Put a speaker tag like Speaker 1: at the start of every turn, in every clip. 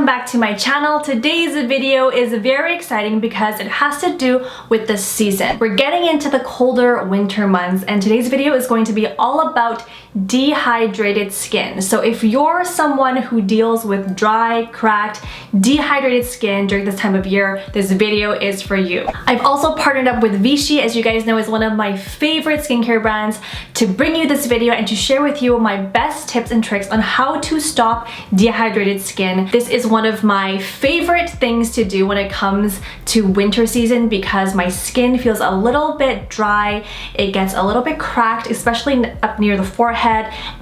Speaker 1: back to my channel. Today's video is very exciting because it has to do with the season. We're getting into the colder winter months and today's video is going to be all about dehydrated skin. So if you're someone who deals with dry, cracked, dehydrated skin during this time of year, this video is for you. I've also partnered up with Vichy, as you guys know is one of my favorite skincare brands, to bring you this video and to share with you my best tips and tricks on how to stop dehydrated skin. This is one of my favorite things to do when it comes to winter season because my skin feels a little bit dry, it gets a little bit cracked, especially up near the forehead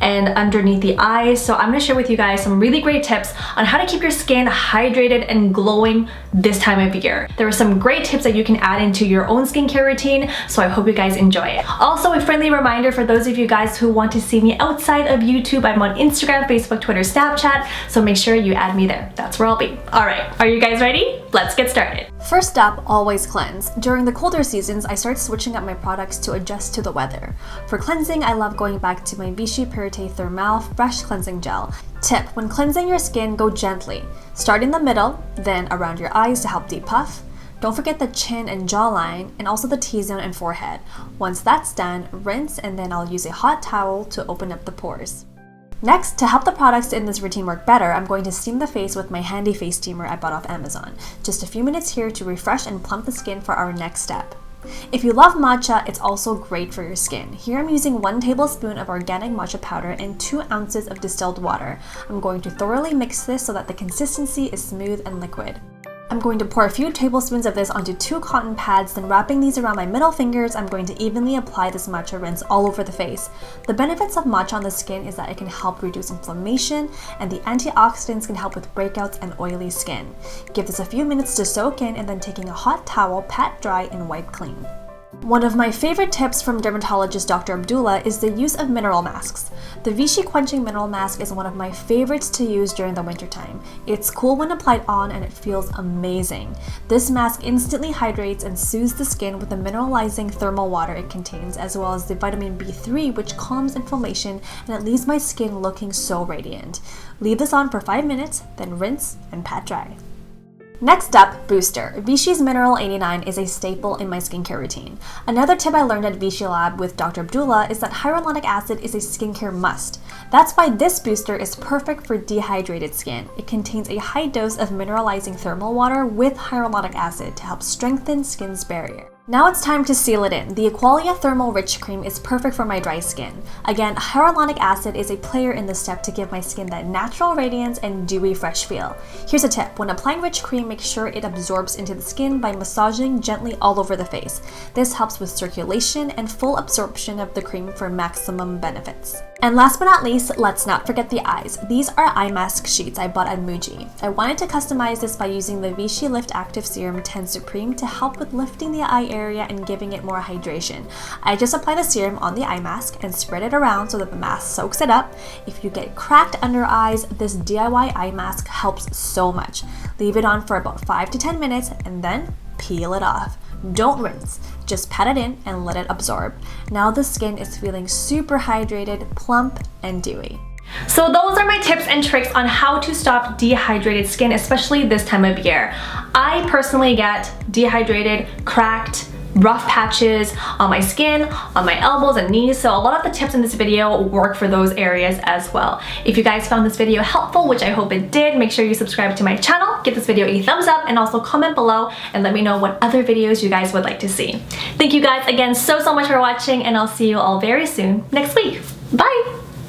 Speaker 1: and underneath the eyes. So I'm going to share with you guys some really great tips on how to keep your skin hydrated and glowing this time of year. There are some great tips that you can add into your own skincare routine, so I hope you guys enjoy it. Also, a friendly reminder for those of you guys who want to see me outside of YouTube, I'm on Instagram, Facebook, Twitter, Snapchat, so make sure you add me there. That's where I'll be. Alright, are you guys ready? Let's get started. First up, always cleanse. During the colder seasons, I start switching up my products to adjust to the weather. For cleansing, I love going back to my Vichy Purete Thermal Fresh Cleansing Gel. Tip: when cleansing your skin, go gently. Start in the middle, then around your eyes to help depuff. Don't forget the chin and jawline, and also the T-zone and forehead. Once that's done, rinse, and then I'll use a hot towel to open up the pores. Next, to help the products in this routine work better, I'm going to steam the face with my handy face steamer I bought off Amazon. Just a few minutes here to refresh and plump the skin for our next step. If you love matcha, it's also great for your skin. Here I'm using 1 tablespoon of organic matcha powder and 2 ounces of distilled water. I'm going to thoroughly mix this so that the consistency is smooth and liquid. I'm going to pour a few tablespoons of this onto 2 cotton pads, then wrapping these around my middle fingers, I'm going to evenly apply this matcha rinse all over the face. The benefits of matcha on the skin is that it can help reduce inflammation, and the antioxidants can help with breakouts and oily skin. Give this a few minutes to soak in, and then taking a hot towel, pat dry and wipe clean. One of my favorite tips from dermatologist Dr. Abdullah is the use of mineral masks. The Vichy Quenching Mineral Mask is one of my favorites to use during the wintertime. It's cool when applied on and it feels amazing. This mask instantly hydrates and soothes the skin with the mineralizing thermal water it contains, as well as the vitamin B3, which calms inflammation, and it leaves my skin looking so radiant. Leave this on for 5 minutes, then rinse and pat dry. Next up, booster. Vichy's Mineral 89 is a staple in my skincare routine. Another tip I learned at Vichy Lab with Dr. Abdullah is that hyaluronic acid is a skincare must. That's why this booster is perfect for dehydrated skin. It contains a high dose of mineralizing thermal water with hyaluronic acid to help strengthen skin's barrier. Now it's time to seal it in. The Aqualia Thermal Rich Cream is perfect for my dry skin. Again, hyaluronic acid is a player in this step to give my skin that natural radiance and dewy fresh feel. Here's a tip: when applying rich cream, make sure it absorbs into the skin by massaging gently all over the face. This helps with circulation and full absorption of the cream for maximum benefits. And last but not least, let's not forget the eyes. These are eye mask sheets I bought at Muji. I wanted to customize this by using the Vichy LiftActiv Serum 10 Supreme to help with lifting the eye area and giving it more hydration. I just apply the serum on the eye mask and spread it around so that the mask soaks it up. If you get cracked under eyes, this DIY eye mask helps so much. Leave it on for about 5 to 10 minutes and then peel it off. Don't rinse, just pat it in and let it absorb. Now the skin is feeling super hydrated, plump, and dewy. So those are my tips and tricks on how to stop dehydrated skin, especially this time of year. I personally get dehydrated, cracked, rough patches on my skin, on my elbows and knees, so a lot of the tips in this video work for those areas as well. If you guys found this video helpful, which I hope it did, make sure you subscribe to my channel, give this video a thumbs up, and also comment below and let me know what other videos you guys would like to see. Thank you guys again so much for watching, and I'll see you all very soon next week. Bye!